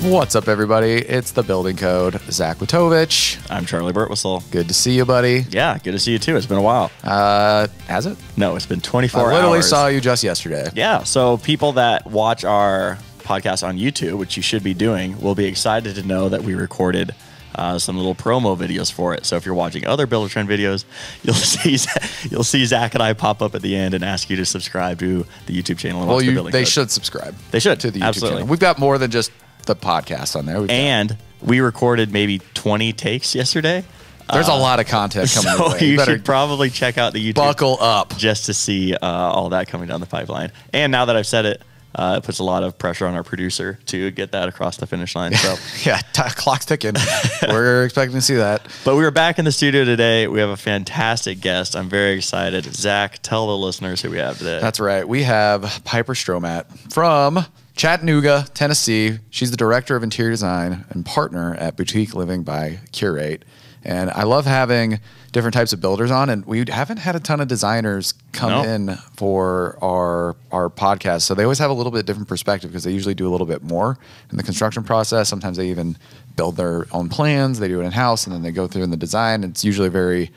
What's up, everybody? It's the Building Code. Zach Witovich. I'm Charley Burtwhistle. Good to see you, buddy. Yeah, good to see you too. It's been a while. Has it? No, it's been 24 hours. I literally saw you just yesterday. Yeah, so people that watch our podcast on YouTube, which you should be doing, will be excited to know that we recorded some little promo videos for it. So if you're watching other Buildertrend videos, you'll see Zach and I pop up at the end and ask you to subscribe to the YouTube channel. Well, they should subscribe. They should to the YouTube absolutely. channel. We've got more than just the podcast on there. We recorded maybe 20 takes yesterday. There's a lot of content coming your way. You should probably check out the YouTube. Buckle up. Just to see all that coming down the pipeline. And now that I've said it, it puts a lot of pressure on our producer to get that across the finish line. So yeah, clock's ticking. We're expecting to see that. But we were back in the studio today. We have a fantastic guest. I'm very excited. Zach, tell the listeners who we have today. That's right. We have Piper Stromatt from Chattanooga, Tennessee. She's the director of interior design and partner at Boutique Living by Curate. And I love having different types of builders on, and we haven't had a ton of designers come in for our podcast. So they always have a little bit different perspective because they usually do a little bit more in the construction process. Sometimes they even build their own plans. They do it in-house, and then they go through in the design. It's usually a very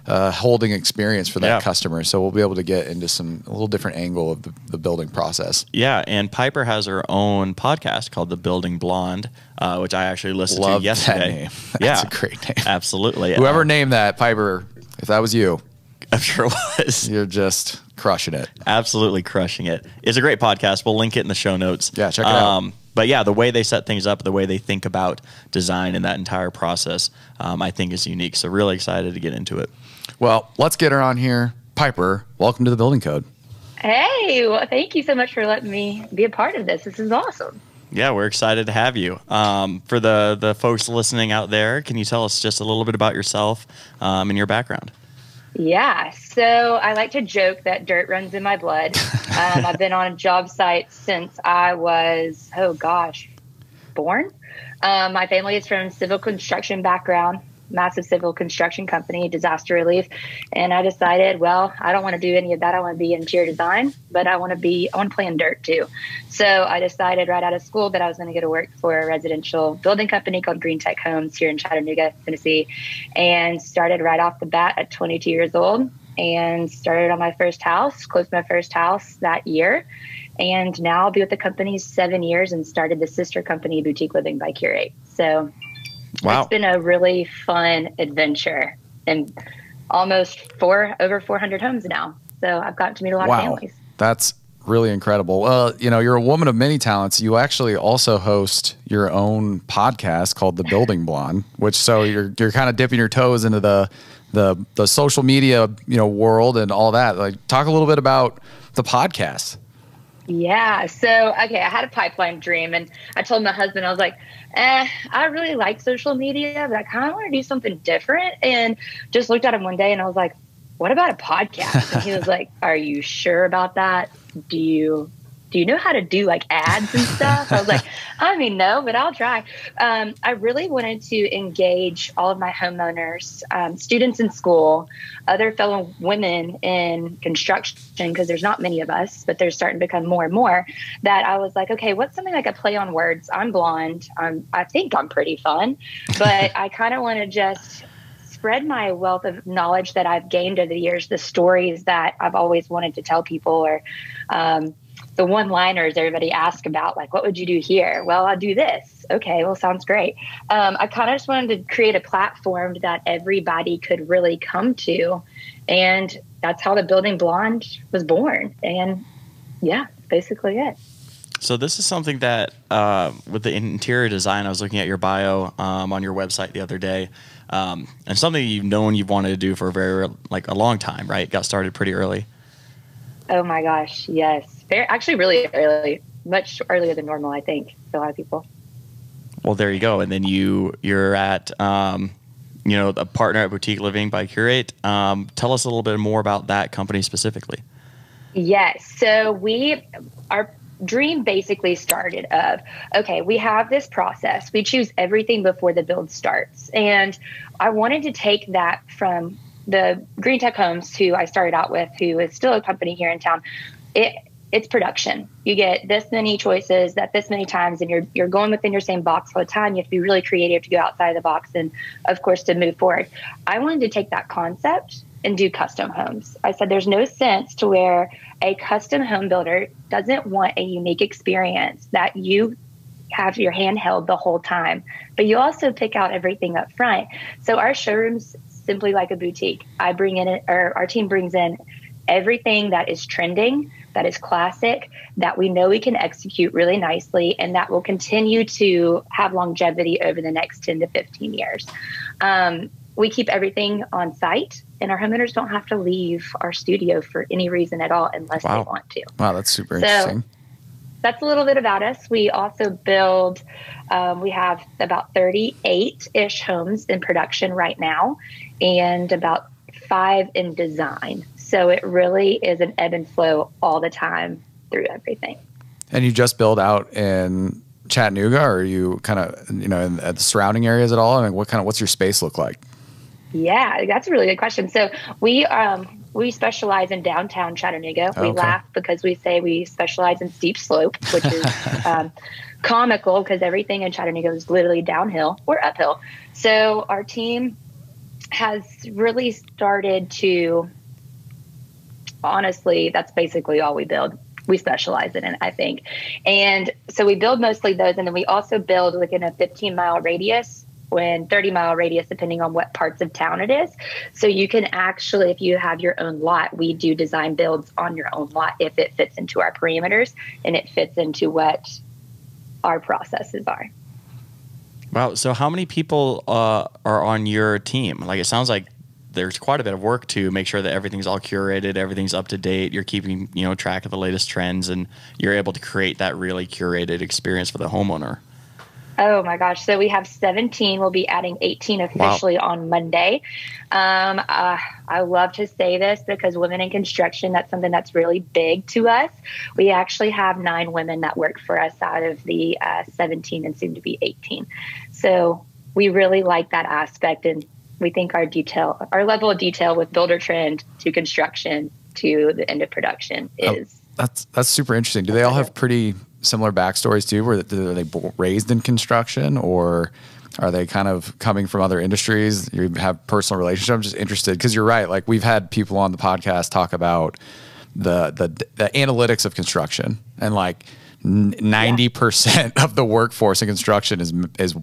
holding experience for that customer. So we'll be able to get into a little different angle of the building process. Yeah, and Piper has her own podcast called The Building Blonde, which I actually listened to yesterday. That name. That's a great name. Absolutely. Whoever named that, Piper, if that was you, I'm sure it was. You're just crushing it. Absolutely crushing it. It's a great podcast. We'll link it in the show notes. Yeah, check it out. But yeah, the way they set things up, the way they think about design and that entire process, I think is unique. So really excited to get into it. Well, let's get her on here. Piper, welcome to the Building Code. Hey, well, thank you so much for letting me be a part of this. This is awesome. Yeah, we're excited to have you. For the folks listening out there, can you tell us just a little bit about yourself and your background? Yeah, so I like to joke that dirt runs in my blood. I've been on job sites since I was, born. My family is from civil construction background, massive civil construction company, disaster relief. And I decided, well, I don't want to do any of that. I want to be in interior design, but I want to play in dirt too. So I decided right out of school that I was going to go to work for a residential building company called Green Tech Homes here in Chattanooga, Tennessee, and started right off the bat at 22 years old and started on my first house, closed my first house that year. And now I'll be with the company 7 years and started the sister company, Boutique Living by Curate. So wow. It's been a really fun adventure and almost over 400 homes now. So I've gotten to meet a lot of families. That's really incredible. Well, you're a woman of many talents. You actually also host your own podcast called The Building Blonde, which so you're kind of dipping your toes into the social media, world and all that. Like, talk a little bit about the podcast. Yeah. So, I had a pipeline dream, and I told my husband, I was like, I really like social media, but I kind of want to do something different. And just looked at him one day and I was like, what about a podcast? And he was like, are you sure about that? Do you know how to do like ads and stuff? I was like, no, but I'll try. I really wanted to engage all of my homeowners, students in school, other fellow women in construction, because there's not many of us, but there's starting to become more and more, that I was like, okay, what's something like a play on words? I'm blonde. I think I'm pretty fun, but I kind of want to just spread my wealth of knowledge that I've gained over the years, the stories that I've always wanted to tell people, or the one-liners everybody asks about, like, what would you do here? Well, I'll do this. Okay, well, sounds great. I kind of just wanted to create a platform that everybody could really come to. And that's how the Building Blonde was born. And yeah, basically it. So this is something that with the interior design, I was looking at your bio on your website the other day, and something you've wanted to do for a long time, right? Got started pretty early. Oh my gosh, yes. Actually, really early, much earlier than normal, I think, for a lot of people. Well, there you go. And then you're at, a partner at Boutique Living by Curate. Tell us a little bit more about that company specifically. Yes. So our dream basically started of, okay, we have this process. We choose everything before the build starts. And I wanted to take that from the Green Tech Homes, who I started out with, who is still a company here in town. it's production. You get this many choices that this many times, and you're going within your same box all the time. You have to be really creative to go outside of the box and, of course, to move forward. I wanted to take that concept and do custom homes. I said there's no sense to where a custom home builder doesn't want a unique experience that you have your hand held the whole time, but you also pick out everything up front. So our showroom's simply like a boutique. Our team brings in everything that is trending, that is classic, that we know we can execute really nicely, and that will continue to have longevity over the next 10 to 15 years. We keep everything on site, and our homeowners don't have to leave our studio for any reason at all unless they want to. Wow, that's super interesting. That's a little bit about us. We also build, we have about 38-ish homes in production right now and about 5 in design. So it really is an ebb and flow all the time through everything. And you just build out in Chattanooga, or are you kind of, in the surrounding areas at all? I mean, what's your space look like? Yeah, that's a really good question. So we specialize in downtown Chattanooga. We laugh because we say we specialize in steep slope, which is comical because everything in Chattanooga is literally downhill or uphill. So our team has really started to, honestly, that's basically all we build. We specialize in it, I think. And so we build mostly those. And then we also build within a 15-mile radius, 30-mile radius, depending on what parts of town it is. So you can actually, if you have your own lot, we do design builds on your own lot if it fits into our parameters and it fits into what our processes are. Wow. So how many people are on your team? Like, it sounds like there's quite a bit of work to make sure that everything's all curated, everything's up to date. You're keeping, track of the latest trends, and you're able to create that really curated experience for the homeowner. Oh my gosh. So we have 17. We'll be adding 18 officially on Monday. I love to say this because women in construction, that's something that's really big to us. We actually have 9 women that work for us out of the 17 and soon to be 18. So we really like that aspect. And we think our level of detail with Buildertrend to construction to the end of production is. That's super interesting. Do they all have pretty similar backstories too? Are they raised in construction, or are they kind of coming from other industries? You have personal relationships. I'm just interested because you're right. Like, we've had people on the podcast talk about the analytics of construction, and like 90% of the workforce in construction is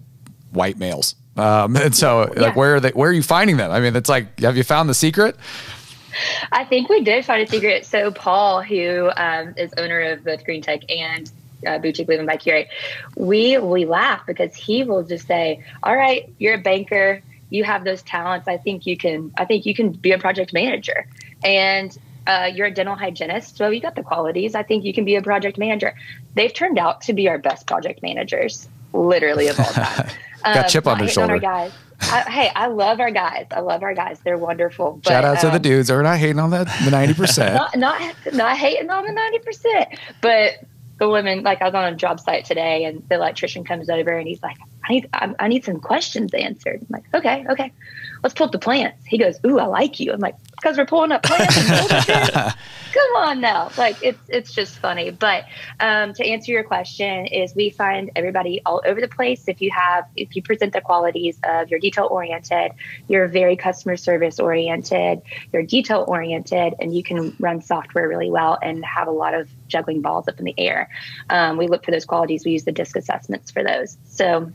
white males. And so like, where are you finding them? I mean, it's like, have you found the secret? I think we did find a secret. So Paul, who is owner of both Green Tech and Boutique Living by Curate, we laugh because he will just say, all right, you're a banker, you have those talents. I think you can be a project manager. And you're a dental hygienist, so you got the qualities. I think you can be a project manager. They've turned out to be our best project managers, literally, of all time. Got chip on their shoulder. I love our guys. They're wonderful. But, shout out to the dudes. We're not hating on that, the 90%. not hating on the 90%. But the women, like, I was on a job site today, and the electrician comes over and he's like, I need some questions answered. I'm like, okay. Let's pull up the plans. He goes, ooh, I like you. I'm like, because we're pulling up plans. Come on now. Like, it's just funny. But to answer your question is, we find everybody all over the place. If you present the qualities of you're detail oriented, you're very customer service oriented, you're detail oriented, and you can run software really well and have a lot of juggling balls up in the air. We look for those qualities. We use the DISC assessments for those. So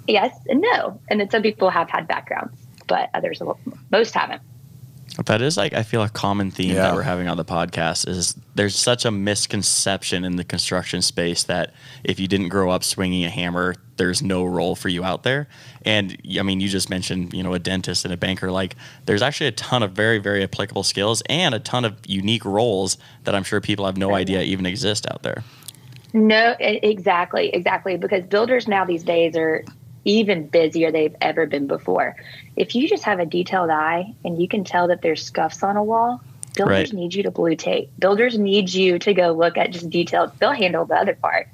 yes and no. And then some people have had backgrounds, but most haven't. That is, like, I feel a common theme that we're having on the podcast is there's such a misconception in the construction space that if you didn't grow up swinging a hammer, there's no role for you out there. And I mean, you just mentioned, a dentist and a banker. Like, there's actually a ton of very, very applicable skills and a ton of unique roles that I'm sure people have no idea even exist out there. No, exactly. Because builders now these days are even busier they've ever been before. If you just have a detailed eye and you can tell that there's scuffs on a wall, builders need you to blue tape. Builders need you to go look at just details. They'll handle the other part.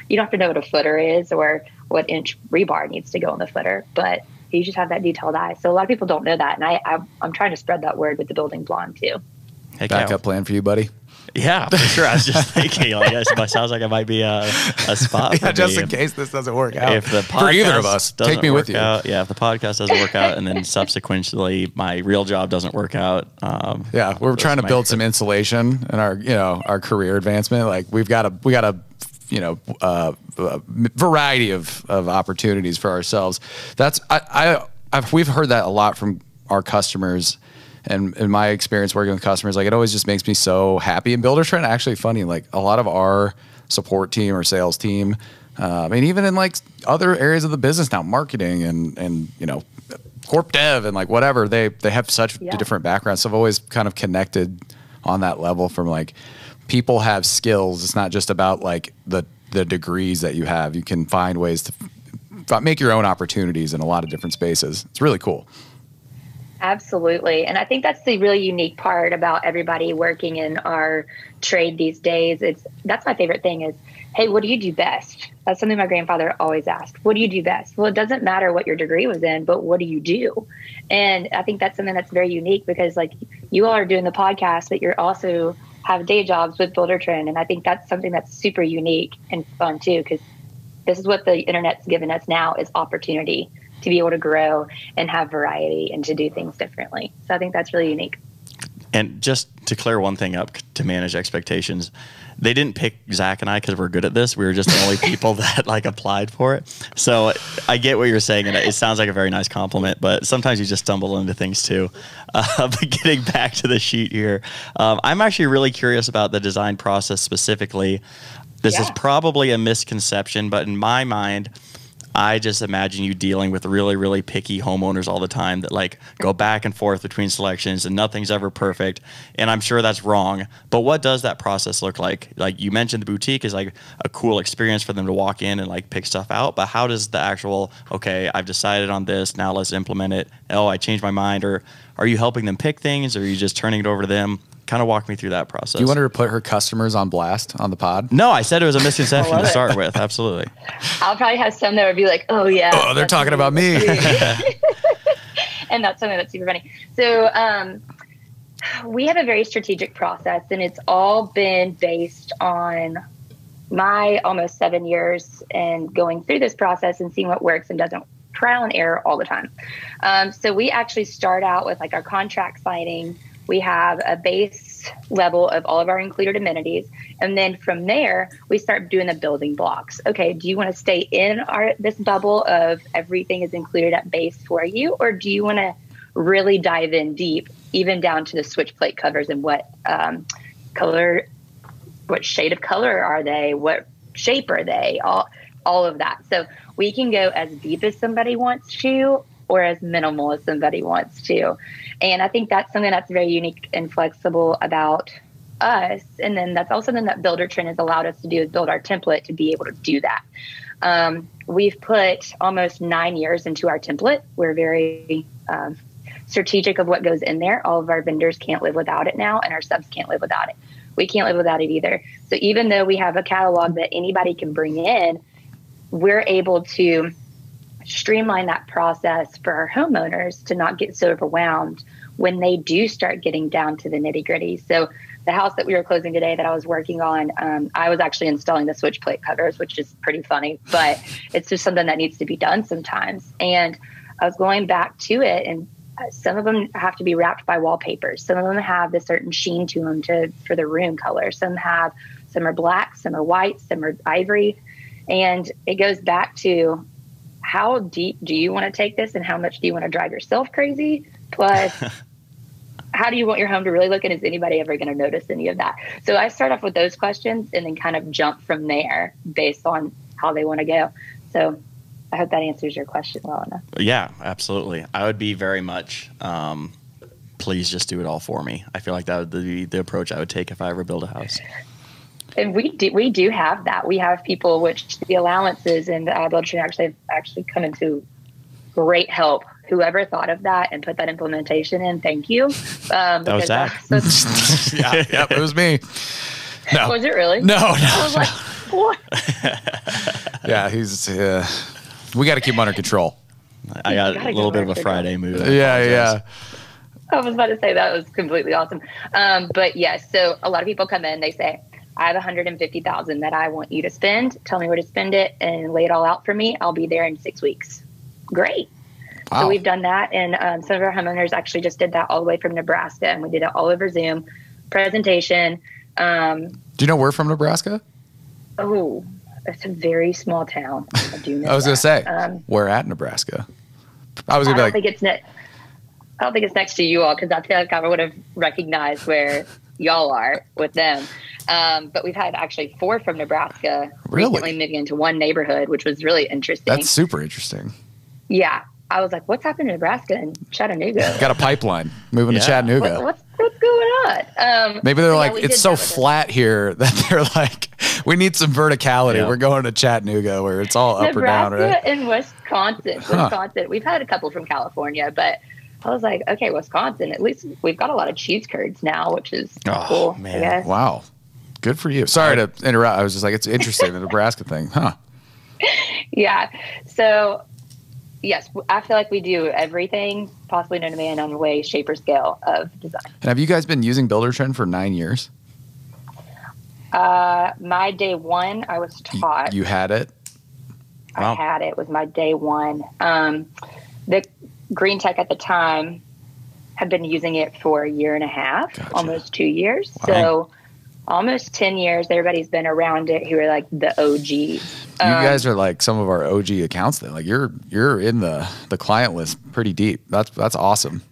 You don't have to know what a footer is or what inch rebar needs to go in the footer, but you just have that detailed eye. So a lot of people don't know that, and I'm trying to spread that word with the building blonde too. Backup plan for you, buddy. Yeah, for sure. I was just thinking, like, it sounds like it might be a spot for Yeah, just me. in case this doesn't work out. If the podcast for either of us, take me with you. Yeah, if the podcast doesn't work out, and then subsequently my real job doesn't work out. Yeah, we're trying to build some insulation in our career advancement. Like we got a variety of opportunities for ourselves. That's we've heard that a lot from our customers. And in my experience working with customers, like it always just makes me so happy. And Buildertrend, actually funny, like a lot of our support team or sales team, and even in like other areas of the business now, marketing and corp dev and like whatever, they have such different backgrounds. So I've always kind of connected on that level from like people have skills. It's not just about like the degrees that you have. You can find ways to make your own opportunities in a lot of different spaces. It's really cool. Absolutely. And I think that's the really unique part about everybody working in our trade these days. That's my favorite thing is, hey, what do you do best? That's something my grandfather always asked. What do you do best? Well, it doesn't matter what your degree was in, but what do you do? And I think that's something that's very unique because like you all are doing the podcast, but you're also have day jobs with Buildertrend. And I think that's something that's super unique and fun too, because this is what the internet's given us now is opportunity to be able to grow and have variety and to do things differently. So I think that's really unique. And just to clear one thing up to manage expectations, they didn't pick Zach and I because we're good at this. We were just the only people that like applied for it. So I get what you're saying, and it sounds like a very nice compliment, but sometimes you just stumble into things too. But getting back to the sheet here, I'm actually really curious about the design process specifically. This is probably a misconception, but in my mind, I just imagine you dealing with really, really picky homeowners all the time that like go back and forth between selections and nothing's ever perfect. And I'm sure that's wrong. But what does that process look like? Like you mentioned the boutique is like a cool experience for them to walk in and like pick stuff out. But how does the actual, okay, I've decided on this, now let's implement it. Oh, I changed my mind. Or are you helping them pick things or are you just turning it over to them? Kind of walk me through that process. Do you want her to put her customers on blast on the pod? No, I said it was a misconception to start with. Absolutely. I'll probably have some that would be like, oh, yeah. Oh, they're talking about me. And that's something that's super funny. So we have a very strategic process, and it's all been based on my almost 7 years and going through this process and seeing what works and doesn't. Trial and error all the time. So we actually start out with like our contract signing. We have a base level of all of our included amenities. And then from there, we start doing the building blocks. Okay, do you want to stay in this bubble of everything is included at base for you? Or do you want to really dive in deep, even down to the switch plate covers and what color, what shade of color are they? What shape are they? All of that. So we can go as deep as somebody wants to or as minimal as somebody wants to. And I think that's something that's very unique and flexible about us. And then that's also something that Buildertrend has allowed us to do is build our template to be able to do that. We've put almost 9 years into our template. We're very strategic of what goes in there. All of our vendors can't live without it now, and our subs can't live without it. We can't live without it either. So even though we have a catalog that anybody can bring in, we're able to streamline that process for our homeowners to not get so overwhelmed when they do start getting down to the nitty gritty. So the house that we were closing today that I was working on, I was actually installing the switch plate covers, which is pretty funny, but it's just something that needs to be done sometimes. And I was going back to it, and some of them have to be wrapped by wallpapers. Some of them have this certain sheen to them for the room color. Some are black, some are white, some are ivory. And it goes back to how deep do you want to take this and how much do you want to drive yourself crazy? Plus, how do you want your home to really look, and is anybody ever going to notice any of that? So I start off with those questions and then kind of jump from there based on how they want to go. So I hope that answers your question well enough. Yeah, absolutely. I would be very much, please just do it all for me. I feel like that would be the approach I would take if I ever build a house. And we do have that. We have people which the allowances and Buildertrend actually come into great help. Whoever thought of that and put that implementation in, thank you. That was Zach. Yeah, it was me. No. Was it really? No. I was like, what? Yeah, he's. We got to keep him under control. I got a little bit of a Friday mood. Yeah. I was about to say that was completely awesome. But yes, so a lot of people come in, they say, I have 150,000 that I want you to spend. Tell me where to spend it and lay it all out for me. I'll be there in 6 weeks. Great. Wow. So we've done that. And some of our homeowners actually just did that all the way from Nebraska. And we did it all over Zoom presentation. Do you know we're from Nebraska? Oh, it's a very small town. I do know I was going to say, we're at Nebraska. I was going to be like, I don't think it's next to you all because I feel like I would have recognized where y'all are with them. But we've had actually 4 from Nebraska recently moving into one neighborhood, which was really interesting. That's super interesting. Yeah. I was like, what's happened in Nebraska and Chattanooga? Got a pipeline moving to Chattanooga. What's going on? Maybe they're like, it's so flat here that they're like, we need some verticality. Yeah. We're going to Chattanooga where it's all up Nebraska or down. Right? And Wisconsin. We've had a couple from California, but I was like, okay, Wisconsin, at least we've got a lot of cheese curds now, which is cool, man. I guess. Wow. Good for you. Sorry to interrupt. I was just like, it's interesting, the Nebraska thing. Huh. Yeah. So, yes, I feel like we do everything possibly known to man on the way, shape, or scale of design. And have you guys been using Buildertrend for 9 years? My day one, I was taught. You had it? Wow. I had it. It was my day one. The Green Tech at the time had been using it for 1.5 years, almost 2 years. Wow. So almost 10 years, everybody's been around it who are like the OGs. You guys are like some of our OG accounts then. Like you're in the client list pretty deep. That's awesome.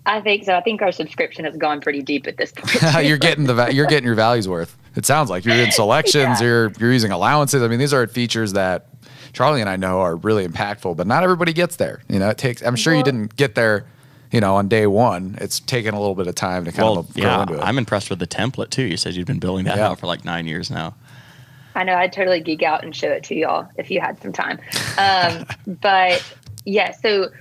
I think so. I think our subscription has gone pretty deep at this point. You're getting your value's worth. It sounds like you're in selections, you're using allowances. I mean, these are features that Charley and I know are really impactful, but not everybody gets there. You know, it takes, I'm sure you didn't get there, you know, on day one. It's taken a little bit of time to kind of grow into it. I'm impressed with the template too. You said you've been building that out for like 9 years now. I know. I'd totally geek out and show it to y'all if you had some time. But yeah, so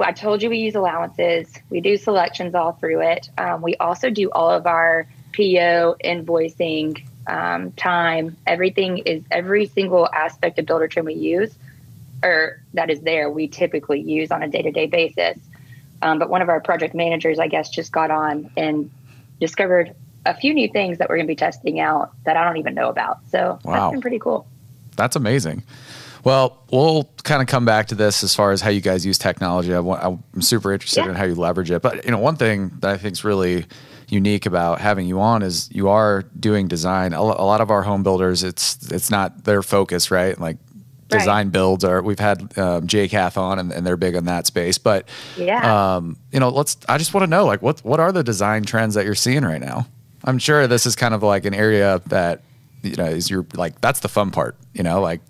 I told you we use allowances. We do selections all through it. We also do all of our PO, invoicing, time, every single aspect of Buildertrend we use, or that is there, we typically use on a day-to-day basis. But one of our project managers, I guess, just got on and discovered a few new things that we're going to be testing out that I don't even know about. So that's been pretty cool. That's amazing. Well, we'll kind of come back to this as far as how you guys use technology. I'm super interested in how you leverage it. But, you know, one thing that I think is really unique about having you on is you are doing design. A lot of our home builders, it's not their focus, right? Like design builds are, we've had JCath on and they're big on that space. But, you know, I just want to know, like, what are the design trends that you're seeing right now? I'm sure this is kind of like an area that, you know, is your, like, that's the fun part, you know, like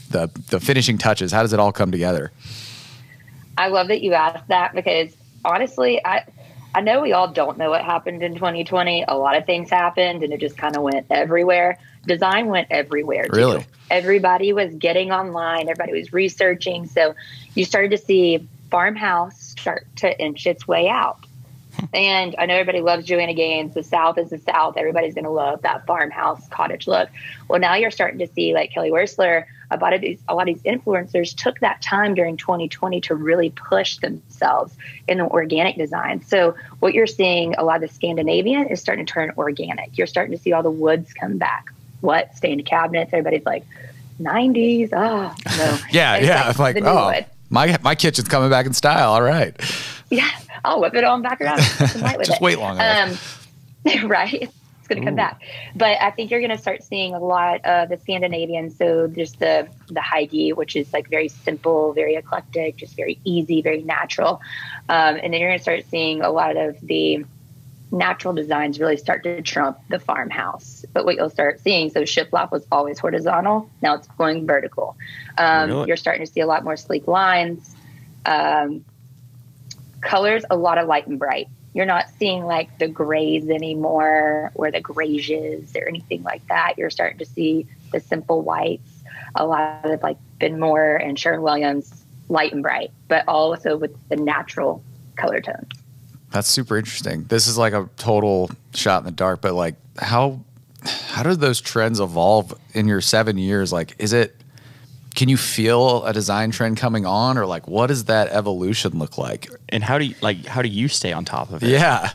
the finishing touches. How does it all come together? I love that you asked that because honestly, I know we all don't know what happened in 2020. A lot of things happened and it just kind of went everywhere. Design went everywhere too. Really? Everybody was getting online. Everybody was researching. So you started to see farmhouse start to inch its way out. And I know everybody loves Joanna Gaines. The South is the South. Everybody's going to love that farmhouse cottage look. Well, now you're starting to see, like Kelly Wersler, a lot of these influencers took that time during 2020 to really push themselves in the organic design. So what you're seeing, a lot of the Scandinavian is starting to turn organic. You're starting to see all the woods come back. What? Stained cabinets. Everybody's like, 90s. Oh, no. yeah. Like oh, my kitchen's coming back in style. All right. Yeah. I'll whip it on back around. Just wait long enough. Right. It's going to come back. But I think you're going to start seeing a lot of the Scandinavian. So there's the Heidi, which is like very simple, very eclectic, just very easy, very natural. And then you're going to start seeing a lot of the natural designs really start to trump the farmhouse. But what you'll start seeing, so shiplap was always horizontal. Now it's going vertical. You're starting to see a lot more sleek lines. Colors, a lot of light and bright. You're not seeing like the grays anymore or the grays or anything like that. You're starting to see the simple whites, a lot of like Ben Moore and Sharon Williams, light and bright, but also with the natural color tones. That's super interesting. This is like a total shot in the dark, but like how do those trends evolve in your 7 years? Like, is it can you feel a design trend coming on, or like, what does that evolution look like? And how do you stay on top of it? Yeah.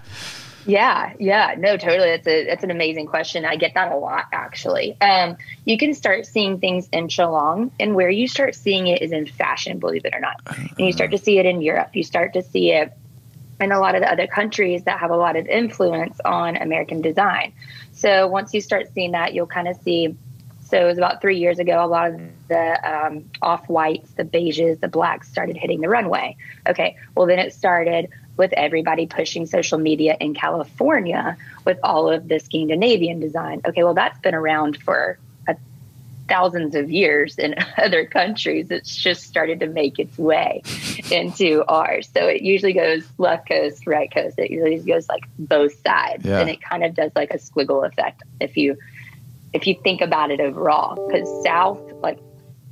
Yeah. No, totally. It's an amazing question. I get that a lot, actually. You can start seeing things inch along, and where you start seeing it is in fashion, believe it or not. And you start to see it in Europe. You start to see it in a lot of the other countries that have a lot of influence on American design. So once you start seeing that, you'll kind of see. So it was about 3 years ago, a lot of the off-whites, the beiges, the blacks started hitting the runway. Okay, well, then it started with everybody pushing social media in California with all of the Scandinavian design. Okay, well, that's been around for thousands of years in other countries. It's just started to make its way into ours. So it usually goes left coast, right coast. It usually goes like both sides. Yeah. And it kind of does like a squiggle effect if you think about it overall. Because South, like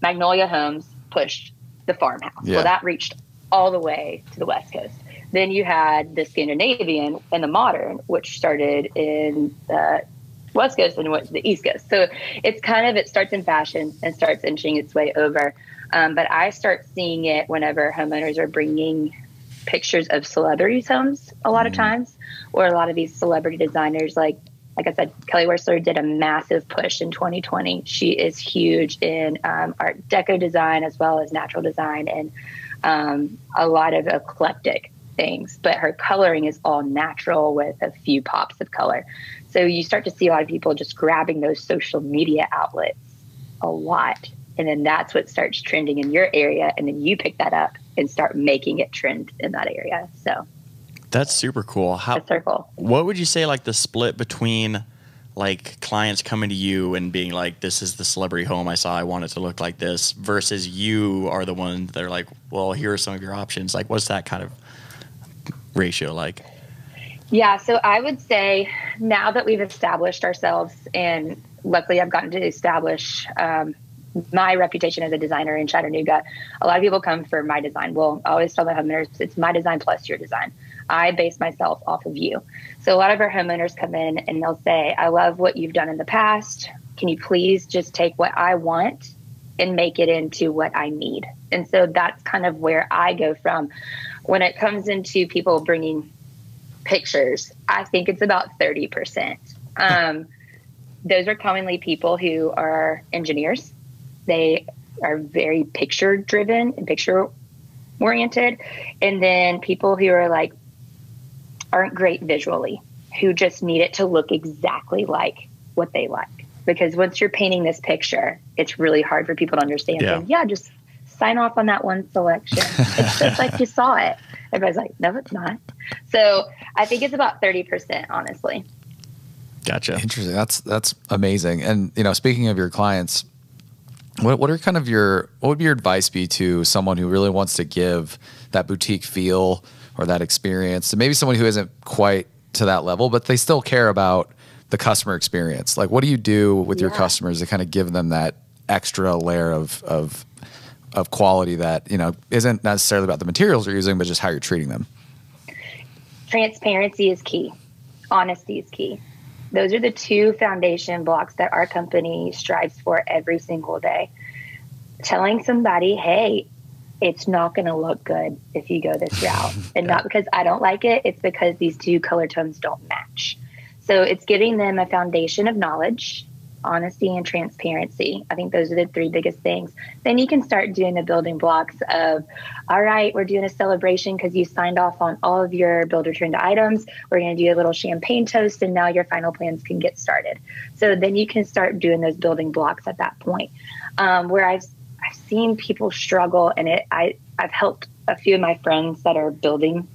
Magnolia Homes pushed the farmhouse. Yeah. Well, that reached all the way to the West Coast. Then you had the Scandinavian and the modern, which started in the West Coast and went to the East Coast. So it starts in fashion and starts inching its way over. But I start seeing it whenever homeowners are bringing pictures of celebrities' homes a lot of times, or a lot of these celebrity designers, like I said, Kelly Wearstler did a massive push in 2020. She is huge in Art Deco design as well as natural design and a lot of eclectic things. But her coloring is all natural with a few pops of color. So you start to see a lot of people just grabbing those social media outlets a lot. And then that's what starts trending in your area. And then you pick that up and start making it trend in that area. So that's super cool. A circle. What would you say like the split between like clients coming to you and being like, this is the celebrity home I saw, I want it to look like this, versus you are the one that are like, well, here are some of your options. Like, what's that kind of ratio like? Yeah, so I would say now that we've established ourselves, and luckily I've gotten to establish my reputation as a designer in Chattanooga, a lot of people come for my design. Well, I always tell the homeowners, it's my design plus your design. I base myself off of you. So a lot of our homeowners come in and they'll say, I love what you've done in the past. Can you please just take what I want and make it into what I need? And so that's kind of where I go from. When it comes into people bringing pictures, I think it's about 30%. Those are commonly people who are engineers. They are very picture driven and picture oriented. And then people who are like, aren't great visually, who just need it to look exactly like what they like. Because once you're painting this picture, it's really hard for people to understand. Yeah, just sign off on that one selection. It's just like you saw it. Everybody's like, no, it's not. So I think it's about 30%, honestly. Gotcha. Interesting. That's amazing. And, you know, speaking of your clients, what would your advice be to someone who really wants to give that boutique feel or that experience to maybe someone who isn't quite to that level, but they still care about the customer experience? Like, what do you do with your customers to kind of give them that extra layer of quality that, you know, isn't necessarily about the materials you're using, but just how you're treating them? Transparency is key. Honesty is key. Those are the two foundation blocks that our company strives for every single day. Telling somebody, hey, it's not going to look good if you go this route. And not because I don't like it, it's because these two color tones don't match. So it's giving them a foundation of knowledge, honesty, and transparency. I think those are the three biggest things. Then you can start doing the building blocks of, all right, we're doing a celebration because you signed off on all of your Buildertrend items. We're going to do a little champagne toast, and now your final plans can get started. So then you can start doing those building blocks at that point. Where I've seen people struggle, and I've helped a few of my friends that are building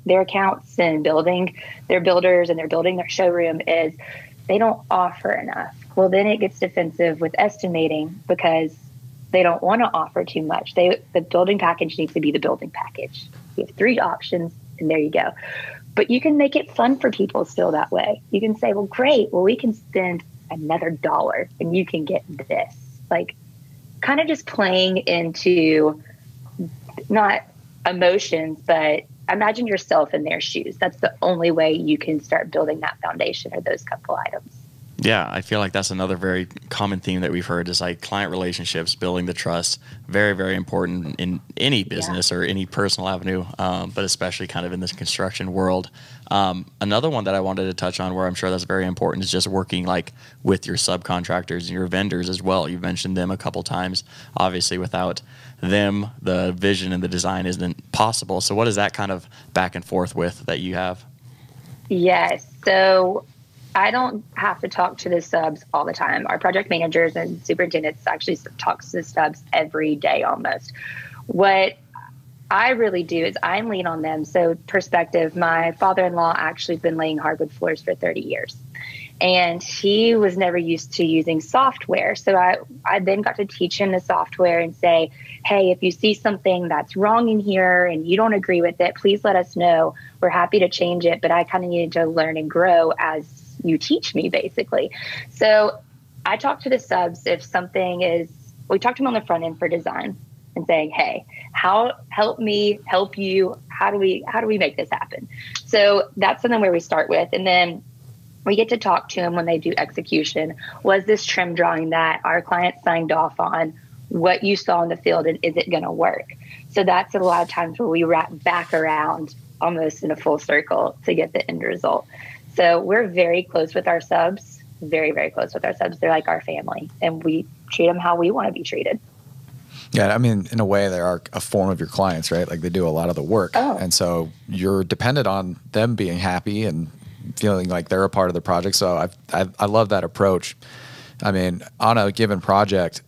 their accounts and building their builders and they're building their showroom, is they don't offer enough. Well, then it gets defensive with estimating because they don't want to offer too much. The building package needs to be the building package. You have 3 options, and there you go. But you can make it fun for people still that way. You can say, well, great. Well, we can spend another $1 and you can get this. Like, kind of just playing into not emotions, but imagine yourself in their shoes. That's the only way you can start building that foundation, or those couple items. Yeah, I feel like that's another very common theme that we've heard is like client relationships, building the trust. Very, very important in any business or any personal avenue, but especially kind of in this construction world. Another one that I wanted to touch on where I'm sure that's very important is just working like with your subcontractors and your vendors as well. You've mentioned them a couple times. Obviously, without them, the vision and the design isn't possible. So what is that kind of back and forth with that you have? Yes. So I don't have to talk to the subs all the time. Our project managers and superintendents actually talk to the subs every day almost. What I really do is I lean on them. So perspective, my father-in-law actually has been laying hardwood floors for 30 years. And he was never used to using software. So I then got to teach him the software and say, hey, if you see something that's wrong in here and you don't agree with it, please let us know. We're happy to change it. But I kind of needed to learn and grow as you teach me, basically. So I talk to the subs if something is, we talk to them on the front end for design and saying, hey, help me help you. How do we make this happen? So that's something where we start with. And then we get to talk to them when they do execution. Was this trim drawing that our client signed off on what you saw in the field, and is it going to work? So that's a lot of times where we wrap back around almost in a full circle to get the end result. So we're very close with our subs, very, very close with our subs. They're like our family, and we treat them how we want to be treated. Yeah, I mean, in a way, they are a form of your clients, right? Like they do a lot of the work. Oh. And so you're dependent on them being happy and feeling like they're a part of the project. So I love that approach. I mean, on a given project,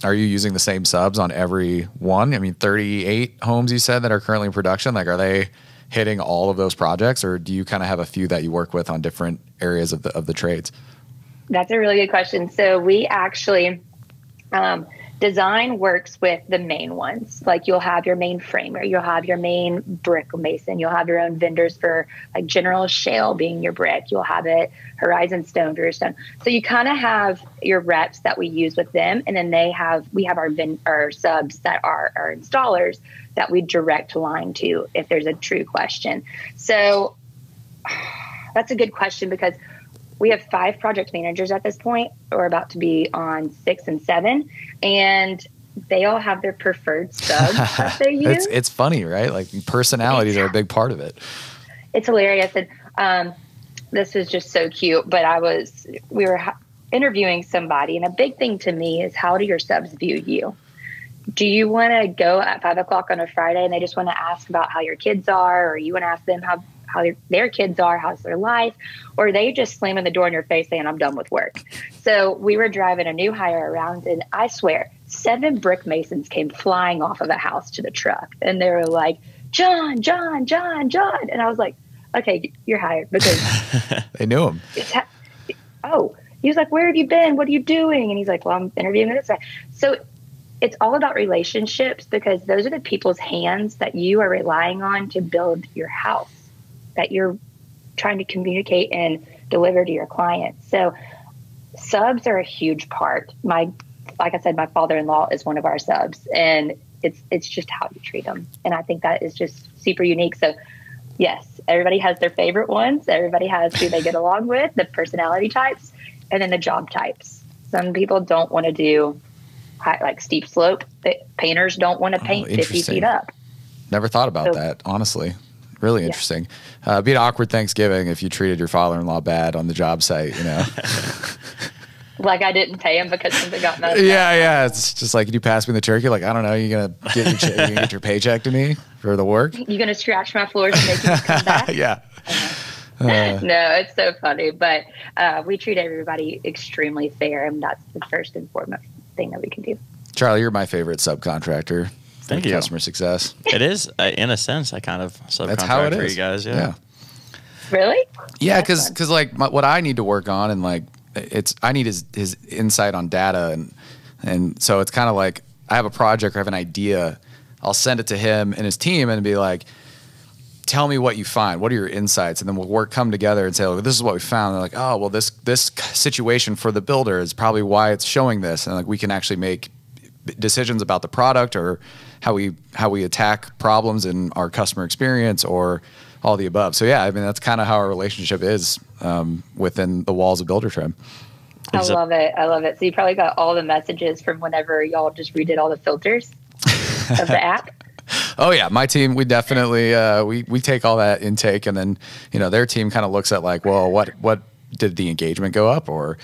are you using the same subs on every one? I mean, 38 homes you said that are currently in production. Like, are they hitting all of those projects, or do you kind of have a few that you work with on different areas of the trades? That's a really good question. So we actually, design works with the main ones. Like you'll have your main framer, you'll have your main brick mason, you'll have your own vendors for like General Shale being your brick, you'll have it Horizon Stone, Drew Stone. So you kind of have your reps that we use with them, and then we have our subs that are our installers that we direct line to if there's a true question. So that's a good question because we have 5 project managers at this point. We're about to be on 6 and 7, and they all have their preferred subs that they use. It's funny, right? Like personalities are a big part of it. It's hilarious. And this was just so cute, but we were interviewing somebody, and a big thing to me is, how do your subs view you? Do you want to go at 5 o'clock on a Friday and they just want to ask about how your kids are, or you want to ask them how their kids are, how's their life, or they just slamming the door in your face saying, I'm done with work? So we were driving a new hire around, and I swear 7 brick masons came flying off of a house to the truck, and they were like, John. And I was like, okay, you're hired, because they knew him. He was like, where have you been? What are you doing? And he's like, well, I'm interviewing this guy. So it's all about relationships, because those are the people's hands that you are relying on to build your house, that you're trying to communicate and deliver to your clients. So subs are a huge part. Like I said, my father-in-law is one of our subs, and it's just how you treat them. And I think that is just super unique. So yes, everybody has their favorite ones. Everybody has who they get along with, the personality types, and then the job types. Some people don't want to do like steep slope. The painters don't want to paint 50 feet up. Never thought about that, honestly. Really interesting. It'd be an awkward Thanksgiving if you treated your father-in-law bad on the job site, you know? Like I didn't pay him because something got messed up. Yeah. It's just like, can you pass me the turkey? Like, I don't know. You gonna get your paycheck to me for the work? You gonna scratch my floors and make me come back? Yeah. No, it's so funny. But we treat everybody extremely fair, and that's the first and foremost thing that we can do. Charley, you're my favorite subcontractor. Thank you. Customer success. It is, in a sense, I kind of subcontract for you guys. Yeah. Really? Yeah, because like what I need to work on, and like I need his insight on data, and so it's kind of like I have a project or I have an idea, I'll send it to him and his team and be like, tell me what you find. What are your insights? And then we'll come together and say, oh, this is what we found. And they're like, oh, well, this situation for the builder is probably why it's showing this, and like we can actually make decisions about the product or how we attack problems in our customer experience or all the above. So yeah, I mean, that's kind of how our relationship is within the walls of Buildertrend. I love it. I love it. So you probably got all the messages from whenever y'all just redid all the filters of the app. Oh yeah, my team, we definitely we take all that intake, and then their team kind of looks at like, well, what did the engagement go up, or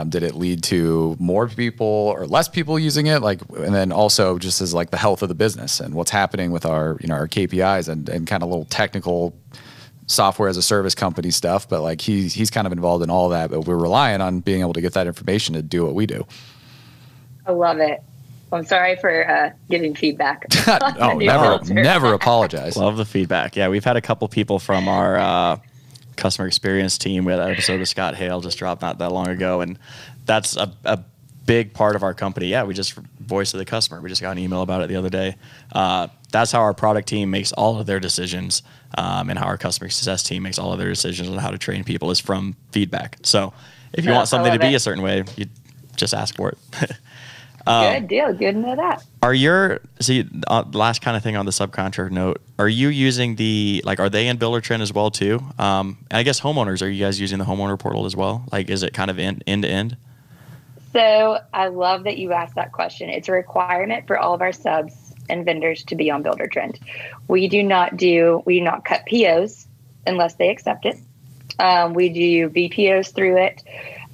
did it lead to more people or less people using it? Like, and then also just as like the health of the business and what's happening with our our KPIs and kind of little technical software as a service company stuff. But like he's kind of involved in all that, but we're relying on being able to get that information to do what we do. I love it. I'm sorry for giving feedback. Oh, never apologize. Love the feedback. Yeah, we've had a couple people from our customer experience team. We had an episode with Scott Hale just dropped not that long ago, and that's a big part of our company. Yeah, we just voice of the customer. We just got an email about it the other day. That's how our product team makes all of their decisions, and how our customer success team makes all of their decisions on how to train people is from feedback. So if you want something to be a certain way, you just ask for it. Good deal. Good to know that. Last kind of thing on the subcontractor note, are you using are they in Buildertrend as well too? And I guess homeowners, are you guys using the homeowner portal as well? Like, is it kind of end to end? So I love that you asked that question. It's a requirement for all of our subs and vendors to be on Buildertrend. We do not cut POs unless they accept it. We do VPOs through it.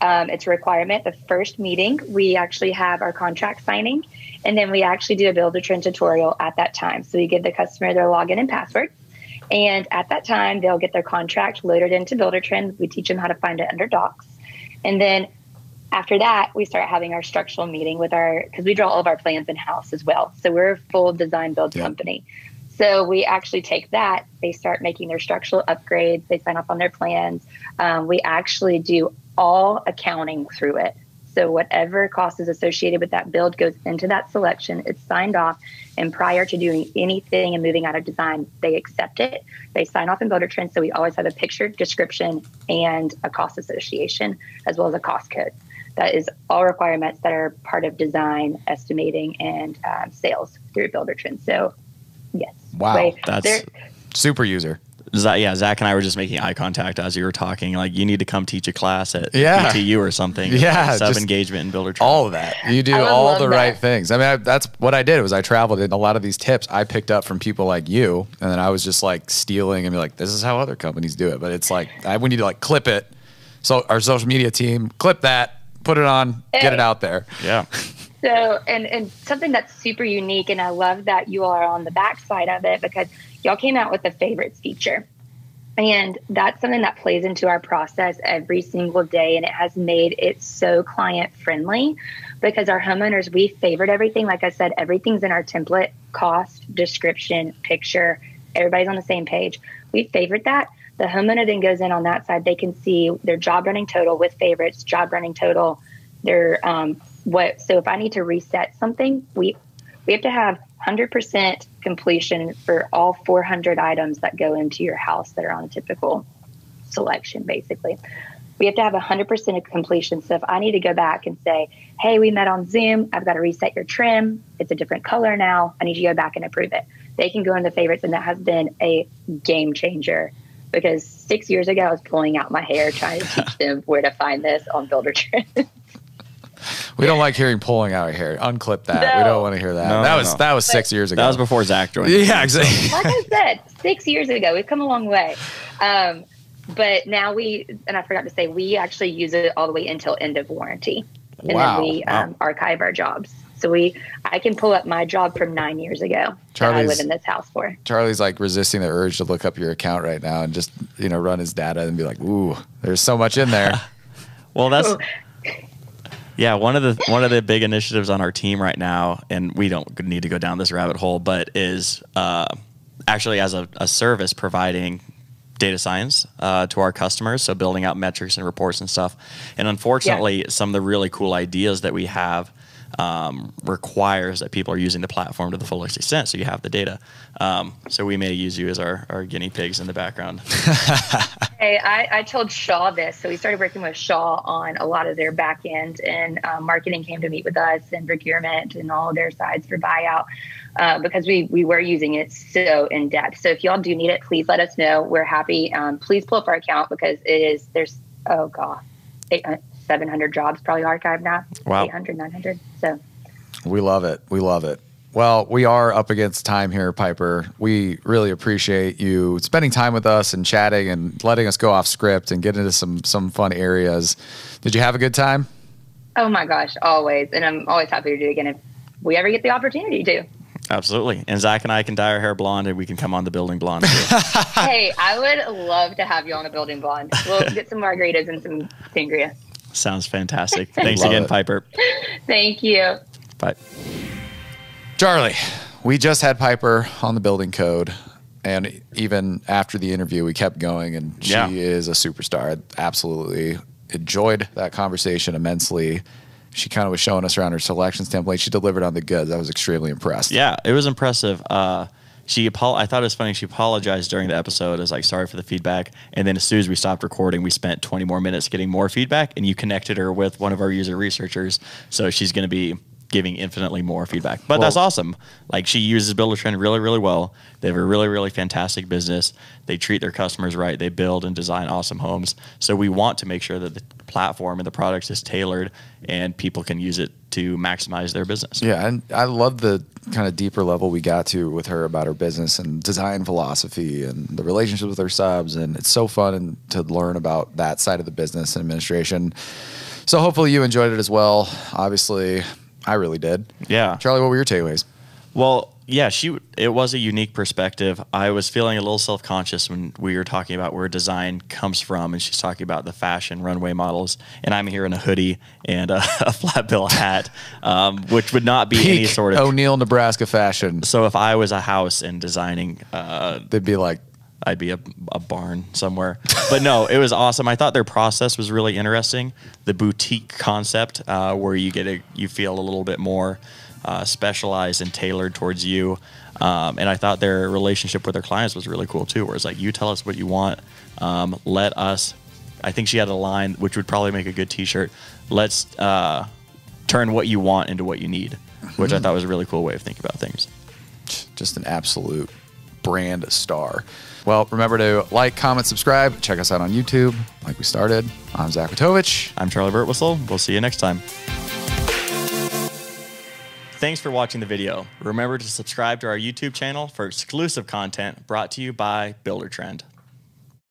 It's a requirement. The first meeting, we actually have our contract signing, and then we actually do a Buildertrend tutorial at that time. So we give the customer their login and password, and at that time, they'll get their contract loaded into Buildertrend. We teach them how to find it under Docs, and then after that, we start having our structural meeting because we draw all of our plans in-house as well. So we're a full design build company. So we actually take that. They start making their structural upgrades. They sign off on their plans. We actually do all accounting through it. So whatever cost is associated with that build goes into that selection. It's signed off. And prior to doing anything and moving out of design, they accept it. They sign off in Buildertrend. So we always have a picture, description, and a cost association, as well as a cost code. That is all requirements that are part of design, estimating, and sales through Buildertrend. So, yes. Wow. That's super user. Zach and I were just making eye contact as you were talking. Like, you need to come teach a class at PTU or something. Yeah. Sub-engagement and Buildertrend. All of that. You do all the right things. I mean, that's what I did was I traveled, and a lot of these tips I picked up from people like you, and then I was just like stealing and be like, this is how other companies do it. But it's like, we need to like clip it. So our social media team, clip that, put it on, get it out there. Yeah. So, and something that's super unique, and I love that you are on the backside of it because y'all came out with the favorites feature. And that's something that plays into our process every single day. And it has made it so client friendly because our homeowners, we favored everything. Like I said, everything's in our template, cost, description, picture. Everybody's on the same page. We favored that. The homeowner then goes in on that side. They can see their job running total with favorites, job running total, their so if I need to reset something, we have to have 100% completion for all 400 items that go into your house that are on a typical selection, basically. We have to have 100% of completion. So if I need to go back and say, hey, we met on Zoom, I've got to reset your trim. It's a different color now. I need you to go back and approve it. They can go into favorites, and that has been a game changer because 6 years ago, I was pulling out my hair trying to teach them where to find this on Buildertrend. We don't like hearing pulling out your hair. Unclip that. No. We don't want to hear that. That was 6 years ago. That was before Zach joined. Yeah, exactly. Like I said, 6 years ago, we've come a long way. But now and I forgot to say, we actually use it all the way until end of warranty. And then we archive our jobs. So I can pull up my job from 9 years ago that I live in this house for. Charlie's like resisting the urge to look up your account right now and just, run his data and be like, ooh, there's so much in there. Well, that's... Yeah, one of the big initiatives on our team right now, and we don't need to go down this rabbit hole, but is actually as a service providing data science to our customers, so building out metrics and reports and stuff. And unfortunately, some of the really cool ideas that we have requires that people are using the platform to the fullest extent, so you have the data. So we may use you as our guinea pigs in the background. Hey, I told Shaw this. So we started working with Shaw on a lot of their back end, and marketing came to meet with us and procurement and all of their sides for buyout because we were using it so in depth. So if y'all do need it, please let us know. We're happy. Please pull up our account because there's 700 jobs probably archived now. Wow. 800, 900. So We love it. We love it. Well, we are up against time here, Piper. We really appreciate you spending time with us and chatting and letting us go off script and get into some fun areas. Did you have a good time? oh my gosh, always. And I'm always happy to do it again if we ever get the opportunity to. Absolutely. And Zach and I can dye our hair blonde and we can come on the Building Blonde too. Hey, I would love to have you on the Building Blonde. We'll get some margaritas and some sangria. Sounds fantastic. Thanks Love again, it. Piper. Thank you. Bye. Charley, we just had Piper on the building code. And even after the interview, we kept going, and she is a superstar. I absolutely enjoyed that conversation immensely. She kind of was showing us around her selections template. She delivered on the goods. I was extremely impressed. Yeah, it was impressive. I thought it was funny. She apologized during the episode. As like, sorry for the feedback. And then as soon as we stopped recording, we spent 20 more minutes getting more feedback. And you connected her with one of our user researchers, so she's going to be giving infinitely more feedback. But that's awesome. Like, she uses Buildertrend really, really well. They have a really, really fantastic business. They treat their customers right. They build and design awesome homes. So we want to make sure that the platform and the products is tailored and people can use it to maximize their business. Yeah, and I love the kind of deeper level we got to with her about her business and design philosophy and the relationship with her subs. And it's so fun to learn about that side of the business and administration. So hopefully you enjoyed it as well. Obviously, I really did. Yeah. Charley, what were your takeaways? Well, yeah, it was a unique perspective. I was feeling a little self-conscious when we were talking about where design comes from, and she's talking about the fashion runway models, and I'm here in a hoodie and a flat bill hat, which would not be any sort of O'Neill, Nebraska fashion. So if I was a house and designing, They'd be like, I'd be a barn somewhere. But no, it was awesome. I thought their process was really interesting. The boutique concept, where you feel a little bit more specialized and tailored towards you. And I thought their relationship with their clients was really cool too, where it's like, you tell us what you want. Let us, I think she had a line, which would probably make a good t-shirt. Let's turn what you want into what you need, which I thought was a really cool way of thinking about things. just an absolute brand star. Well, remember to like, comment, subscribe. Check us out on YouTube, like we started. I'm Zach Witovich. I'm Charley Birtwhistle. We'll see you next time. Thanks for watching the video. Remember to subscribe to our YouTube channel for exclusive content brought to you by Buildertrend.